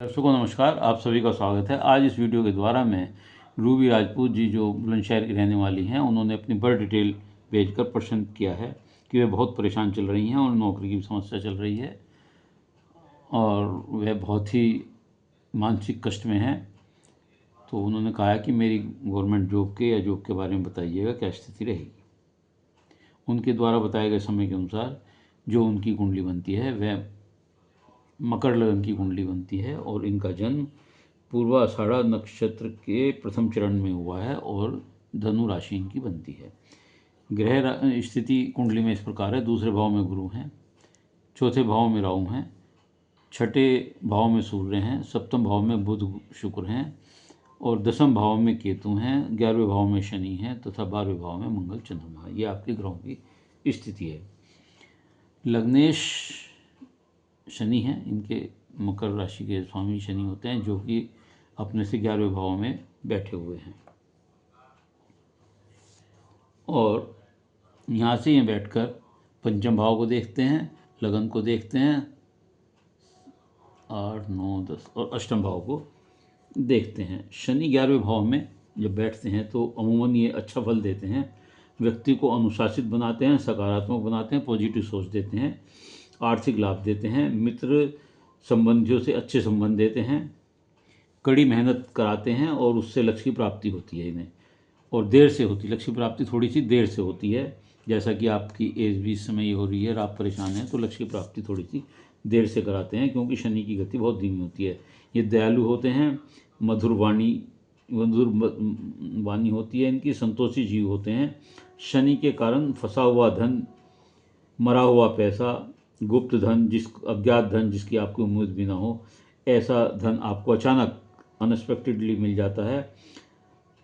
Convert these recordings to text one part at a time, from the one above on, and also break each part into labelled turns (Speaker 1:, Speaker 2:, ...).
Speaker 1: दर्शकों नमस्कार, आप सभी का स्वागत है। आज इस वीडियो के द्वारा मैं रूबी राजपूत जी जो बुलंदशहर की रहने वाली हैं, उन्होंने अपनी बर्थ डिटेल भेजकर प्रश्न किया है कि वे बहुत परेशान चल रही हैं और नौकरी की समस्या चल रही है और वह बहुत ही मानसिक कष्ट में हैं। तो उन्होंने कहा है कि मेरी गवर्नमेंट जॉब के या जॉब के बारे में बताइएगा, क्या स्थिति रहेगी। उनके द्वारा बताए गए समय के अनुसार जो उनकी कुंडली बनती है वह मकर लगन की कुंडली बनती है और इनका जन्म पूर्वाषाढ़ा नक्षत्र के प्रथम चरण में हुआ है और धनु राशि इनकी बनती है। ग्रह स्थिति कुंडली में इस प्रकार है। दूसरे भाव में गुरु हैं, चौथे भाव में राहु हैं, छठे भाव में सूर्य हैं, सप्तम भाव में बुध शुक्र हैं और दसम भाव में केतु हैं, 11वें भाव में शनि हैं तथा 12वें भाव में मंगल चंद्रमा। ये आपके ग्रहों की स्थिति है। लग्नेश शनि हैं, इनके मकर राशि के स्वामी शनि होते हैं जो कि अपने से 11वें भाव में बैठे हुए हैं और यहाँ से ये बैठकर पंचम भाव को देखते हैं, लगन को देखते हैं, 8, 9, 10 और अष्टम भाव को देखते हैं। शनि 11वें भाव में जब बैठते हैं तो अमूमन ये अच्छा फल देते हैं, व्यक्ति को अनुशासित बनाते हैं, सकारात्मक बनाते हैं, पॉजिटिव सोच देते हैं, आर्थिक लाभ देते हैं, मित्र संबंधियों से अच्छे संबंध देते हैं, कड़ी मेहनत कराते हैं और उससे लक्ष्य की प्राप्ति होती है इन्हें, और देर से होती है। लक्ष्य की प्राप्ति थोड़ी सी देर से होती है, जैसा कि आपकी एज भी इस समय ये हो रही है और आप परेशान हैं तो लक्ष्य की प्राप्ति थोड़ी सी देर से कराते हैं क्योंकि शनि की गति बहुत धीमी होती है। ये दयालु होते हैं, मधुर वाणी होती है इनकी, संतोषी जीव होते हैं। शनि के कारण फंसा हुआ धन, मरा हुआ पैसा, गुप्त धन, अज्ञात धन जिसकी आपकी उम्मीद भी ना हो, ऐसा धन आपको अचानक अनएक्सपेक्टेडली मिल जाता है।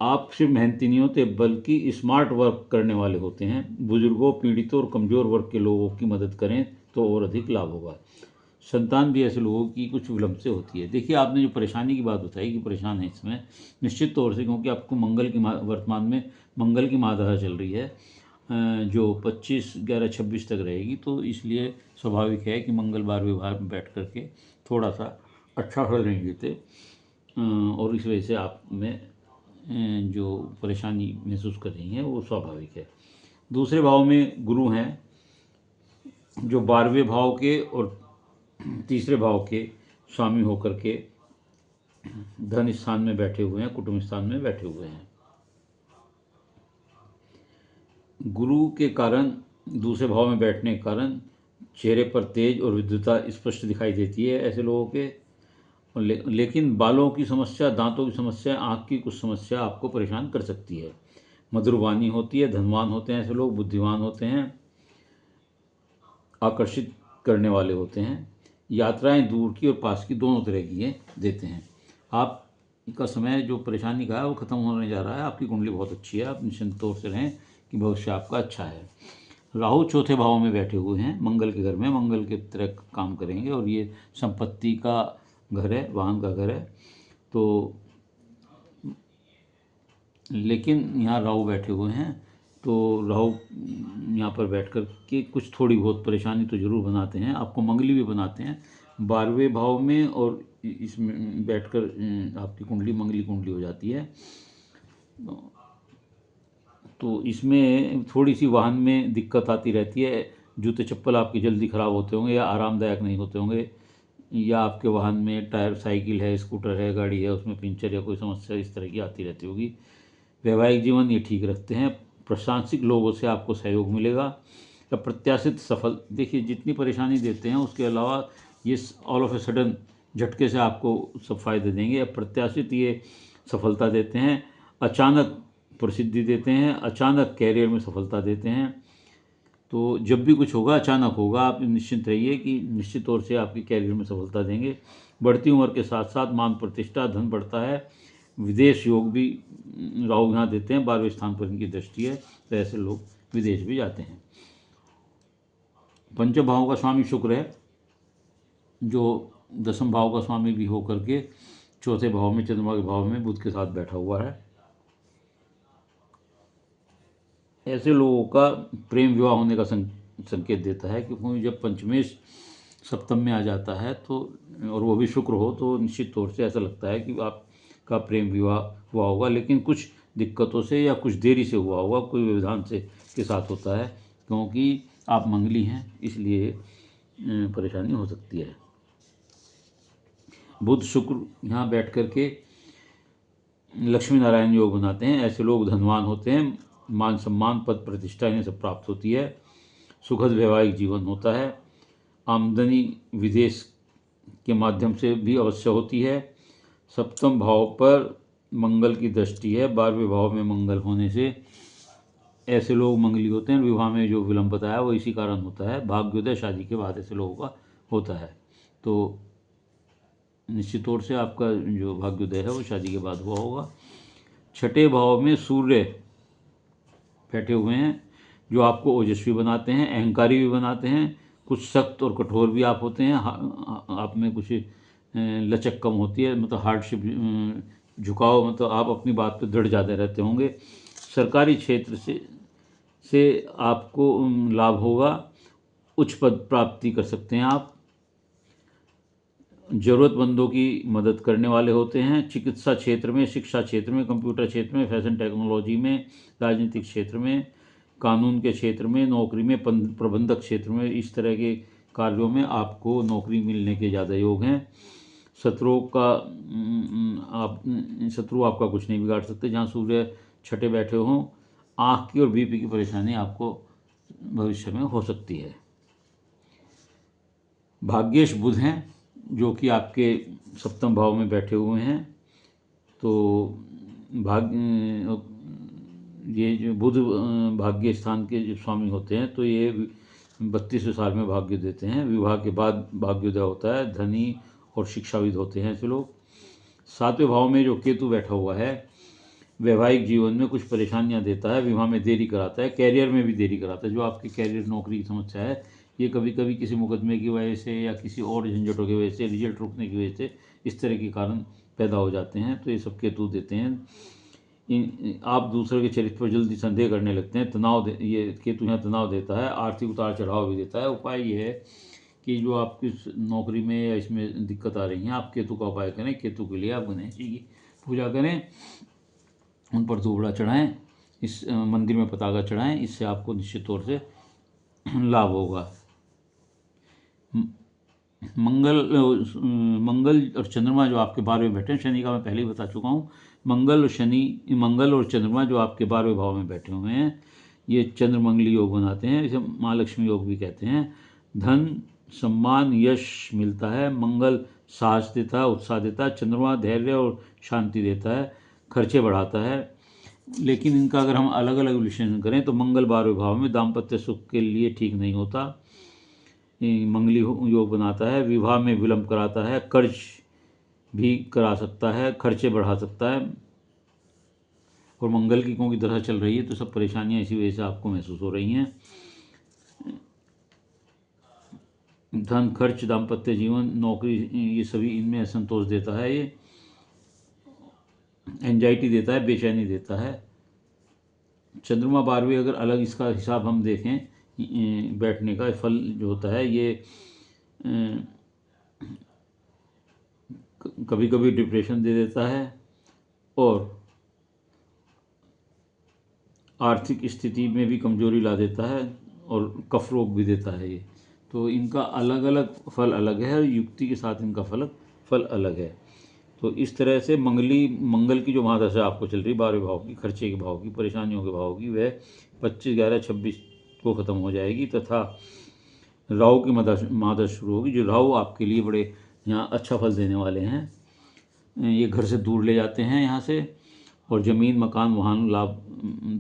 Speaker 1: आप सिर्फ मेहनती नहीं होते बल्कि स्मार्ट वर्क करने वाले होते हैं। बुजुर्गों, पीड़ितों और कमज़ोर वर्ग के लोगों की मदद करें तो और अधिक लाभ होगा। संतान भी ऐसे लोगों की कुछ विलम्ब से होती है। देखिए, आपने जो परेशानी की बात बताई कि परेशान है इसमें, निश्चित तौर से, क्योंकि आपको वर्तमान में मंगल की महादशा चल रही है जो 25/11/26 तक रहेगी, तो इसलिए स्वाभाविक है कि मंगल 12वें भाव में बैठ करके थोड़ा सा अच्छा फल नहीं देते और इस वजह से आप में जो परेशानी महसूस कर रही हैं वो स्वाभाविक है। दूसरे भाव में गुरु हैं जो 12वें भाव के और तीसरे भाव के स्वामी होकर के धन स्थान में बैठे हुए हैं, कुटुंब स्थान में बैठे हुए हैं। गुरु के कारण, दूसरे भाव में बैठने के कारण चेहरे पर तेज और विद्युता स्पष्ट दिखाई देती है ऐसे लोगों के। लेकिन बालों की समस्या, दांतों की समस्या, आँख की कुछ समस्या आपको परेशान कर सकती है। मधुर वाणी होती है, धनवान होते हैं ऐसे लोग, बुद्धिमान होते हैं, आकर्षित करने वाले होते हैं। यात्राएं दूर की और पास की दोनों तरह की ये देते हैं। आपका समय जो परेशानी का है वो ख़त्म होने जा रहा है। आपकी कुंडली बहुत अच्छी है, आप निश्चिंत तौर से रहें कि भविष्य आपका अच्छा है। राहु चौथे भाव में बैठे हुए हैं, मंगल के घर में, मंगल के तरह काम करेंगे और ये संपत्ति का घर है, वाहन का घर है। तो लेकिन यहाँ राहु बैठे हुए हैं तो राहु यहाँ पर बैठ कर के कुछ थोड़ी बहुत परेशानी तो ज़रूर बनाते हैं, आपको मंगली भी बनाते हैं 12वें भाव में, और इसमें बैठकर आपकी कुंडली मंगली कुंडली हो जाती है। तो इसमें थोड़ी सी वाहन में दिक्कत आती रहती है। जूते चप्पल आपके जल्दी ख़राब होते होंगे या आरामदायक नहीं होते होंगे, या आपके वाहन में टायर, साइकिल है, स्कूटर है, गाड़ी है, उसमें पंचर या कोई समस्या इस तरह की आती रहती होगी। वैवाहिक जीवन ये ठीक रखते हैं। प्रशासनिक लोगों से आपको सहयोग मिलेगा। अप्रत्याशित सफल, देखिए जितनी परेशानी देते हैं उसके अलावा ये ऑल ऑफ ए सडन झटके से आपको सब फायदे देंगे। अप्रत्याशित ये सफलता देते हैं, अचानक प्रसिद्धि देते हैं, अचानक कैरियर में सफलता देते हैं। तो जब भी कुछ होगा अचानक होगा, आप निश्चिंत रहिए कि निश्चित तौर से आपके कैरियर में सफलता देंगे। बढ़ती उम्र के साथ साथ मान प्रतिष्ठा, धन बढ़ता है। विदेश योग भी राहु यहाँ देते हैं, 12वें स्थान पर इनकी दृष्टि है, तो ऐसे लोग विदेश भी जाते हैं। पंचम भाव का स्वामी शुक्र है जो दसम भाव का स्वामी भी हो करके चौथे भाव में, चंद्रमा के भाव में बुध के साथ बैठा हुआ है। ऐसे लोगों का प्रेम विवाह होने का संकेत देता है, क्योंकि जब पंचमेश सप्तम में आ जाता है तो, और वो भी शुक्र हो, तो निश्चित तौर से ऐसा लगता है कि आपका प्रेम विवाह हुआ होगा, लेकिन कुछ दिक्कतों से या कुछ देरी से हुआ होगा, कोई व्यवधान से के साथ होता है, क्योंकि आप मंगली हैं, इसलिए परेशानी हो सकती है। बुध शुक्र यहाँ बैठ कर के लक्ष्मी नारायण योग बनाते हैं। ऐसे लोग धनवान होते हैं, मान सम्मान पद प्रतिष्ठा इन्हें सब प्राप्त होती है, सुखद वैवाहिक जीवन होता है, आमदनी विदेश के माध्यम से भी अवश्य होती है। सप्तम भाव पर मंगल की दृष्टि है, 12वें भाव में मंगल होने से ऐसे लोग मंगली होते हैं। विवाह में जो विलंब बताया वो इसी कारण होता है। भाग्योदय शादी के बाद ऐसे लोगों का होता है, तो निश्चित तौर से आपका जो भाग्योदय है वो शादी के बाद हुआ होगा। छठे भाव में सूर्य बैठे हुए हैं, जो आपको ओजस्वी बनाते हैं, अहंकारी भी बनाते हैं, कुछ सख्त और कठोर भी आप होते हैं। आप में कुछ लचक कम होती है, मतलब हार्डशिप, झुकाव, मतलब आप अपनी बात पे दृढ़ ज़्यादा रहते होंगे। सरकारी क्षेत्र से आपको लाभ होगा, उच्च पद प्राप्ति कर सकते हैं आप। ज़रूरतमंदों की मदद करने वाले होते हैं। चिकित्सा क्षेत्र में, शिक्षा क्षेत्र में, कंप्यूटर क्षेत्र में, फैशन टेक्नोलॉजी में, राजनीतिक क्षेत्र में, कानून के क्षेत्र में, नौकरी में, प्रबंधक क्षेत्र में, इस तरह के कार्यों में आपको नौकरी मिलने के ज़्यादा योग हैं। शत्रु आपका कुछ नहीं बिगाड़ सकते। जहाँ सूर्य छठे बैठे हों, आँख की और बीपी की परेशानी आपको भविष्य में हो सकती है। भाग्येश बुध हैं, जो कि आपके सप्तम भाव में बैठे हुए हैं, तो ये जो बुध भाग्य स्थान के जो स्वामी होते हैं, तो ये 32वें साल में भाग्य देते हैं। विवाह के बाद भाग्योदय होता है। धनी और शिक्षाविद होते हैं ऐसे लोग। 7वें भाव में जो केतु बैठा हुआ है, वैवाहिक जीवन में कुछ परेशानियां देता है, विवाह में देरी कराता है, कैरियर में भी देरी कराता है। जो आपके कैरियर नौकरी की समस्या है, ये कभी कभी किसी मुकदमे की वजह से या किसी और झंझटों की वजह से, रिजल्ट रुकने की वजह से, इस तरह के कारण पैदा हो जाते हैं, तो ये सब केतु देते हैं। आप दूसरे के चरित्र पर जल्दी संदेह करने लगते हैं। ये केतु यहाँ तनाव देता है, आर्थिक उतार चढ़ाव भी देता है। उपाय ये है कि जो आपकी नौकरी में या इसमें दिक्कत आ रही है, आप केतु का उपाय करें। केतु के लिए आप गणेश जी की पूजा करें, उन पर धूपड़ा चढ़ाएं, इस मंदिर में पताका चढ़ाएं, इससे आपको निश्चित तौर से लाभ होगा। मंगल और चंद्रमा जो आपके 12वें बैठे हैं, शनि का मैं पहले ही बता चुका हूँ। मंगल और चंद्रमा जो आपके 12वें भाव में बैठे हुए हैं, ये चंद्रमंगली योग बनाते हैं, इसे माँ लक्ष्मी योग भी कहते हैं। धन, सम्मान, यश मिलता है। मंगल साहस देता है, उत्साह देता है। चंद्रमा धैर्य और शांति देता है, खर्चे बढ़ाता है। लेकिन इनका अगर हम अलग अलग विश्लेषण करें तो मंगल 12वें भाव में दाम्पत्य सुख के लिए ठीक नहीं होता, मंगली योग बनाता है, विवाह में विलंब कराता है, कर्ज भी करा सकता है, खर्चे बढ़ा सकता है। और मंगल की क्योंकि दशा चल रही है, तो सब परेशानियां इसी वजह से आपको महसूस हो रही हैं। धन, खर्च, दाम्पत्य जीवन, नौकरी, ये सभी इनमें असंतोष देता है, ये एंजाइटी देता है, बेचैनी देता है। चंद्रमा 12वें अगर अलग इसका हिसाब हम देखें, बैठने का फल जो होता है, ये कभी कभी डिप्रेशन दे देता है और आर्थिक स्थिति में भी कमजोरी ला देता है और कफ रोग भी देता है ये। तो इनका अलग अलग फल अलग है और युक्ति के साथ इनका फल अलग है। तो इस तरह से मंगल की जो महादशा आपको चल रही 12वें भाव की, खर्चे के भाव की, परेशानियों के भाव की, वह 25/11/26 को ख़त्म हो जाएगी। तथा राहु की महादशा शुरू होगी, जो राहु आपके लिए बड़े यहाँ अच्छा फल देने वाले हैं। ये घर से दूर ले जाते हैं यहाँ से, और ज़मीन, मकान, वाहन लाभ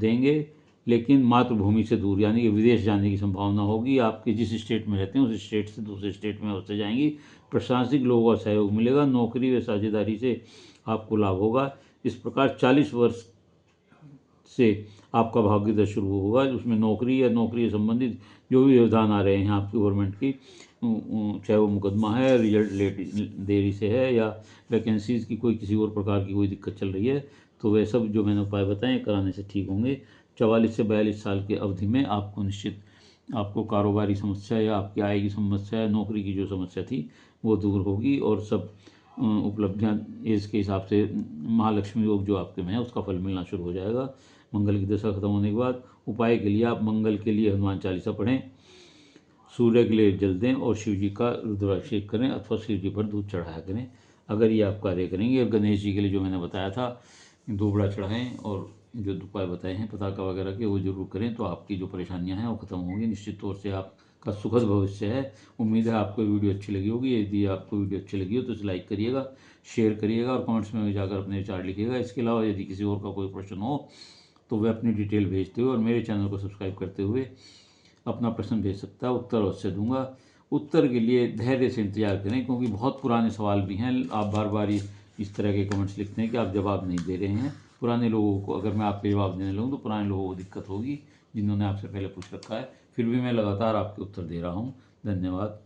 Speaker 1: देंगे, लेकिन मातृभूमि से दूर, यानी कि विदेश जाने की संभावना होगी। आपके जिस स्टेट में रहते हैं उस स्टेट से दूसरे स्टेट में अवश्य जाएंगी। प्रशासनिक लोगों का सहयोग मिलेगा। नौकरी व साझेदारी से आपको लाभ होगा। इस प्रकार 40 वर्ष से आपका भाग्योदय शुरू होगा, उसमें नौकरी या नौकरी से संबंधित जो भी व्यवधान आ रहे हैं आपकी गवर्नमेंट की, चाहे वो मुकदमा है, रिजल्ट लेट देरी से है, या वैकेंसीज़ की कोई किसी और प्रकार की कोई दिक्कत चल रही है, तो वह सब जो मैंने उपाय बताए कराने से ठीक होंगे। 44 से 42 साल की अवधि में आपको निश्चित आपको कारोबारी समस्या या आपकी आय की समस्या या नौकरी की जो समस्या थी वो दूर होगी और सब उपलब्धियां एज के हिसाब से महालक्ष्मी योग जो आपके में है उसका फल मिलना शुरू हो जाएगा। मंगल की दशा खत्म होने के बाद उपाय के लिए आप मंगल के लिए हनुमान चालीसा पढ़ें, सूर्य के लिए जल दें और शिव जी का रुद्राभिषेक करें अथवा शिव जी पर दूध चढ़ाया करें। अगर ये आप कार्य करेंगे, और गणेश जी के लिए जो मैंने बताया था दूबड़ा चढ़ाएं और जो उपाय बताए हैं पताका वगैरह के वो जरूर करें, तो आपकी जो परेशानियां हैं वो खत्म होंगी। निश्चित तौर से आपका सुखद भविष्य है। उम्मीद है आपको वीडियो अच्छी लगी होगी। यदि आपको वीडियो अच्छी लगी हो तो इसे लाइक करिएगा, शेयर करिएगा और कमेंट्स में जाकर अपने विचार लिखिएगा। इसके अलावा यदि किसी और का कोई प्रश्न हो तो वह अपनी डिटेल भेजते हुए और मेरे चैनल को सब्सक्राइब करते हुए अपना प्रश्न भेज सकता है। उत्तर अवश्य दूंगा। उत्तर के लिए धैर्य से इंतजार करें, क्योंकि बहुत पुराने सवाल भी हैं। आप बार बार इस तरह के कमेंट्स लिखते हैं कि आप जवाब नहीं दे रहे हैं। पुराने लोगों को अगर मैं आपके जवाब देने लगूँ तो पुराने लोगों को दिक्कत होगी जिन्होंने आपसे पहले पूछ रखा है। फिर भी मैं लगातार आपके उत्तर दे रहा हूँ। धन्यवाद।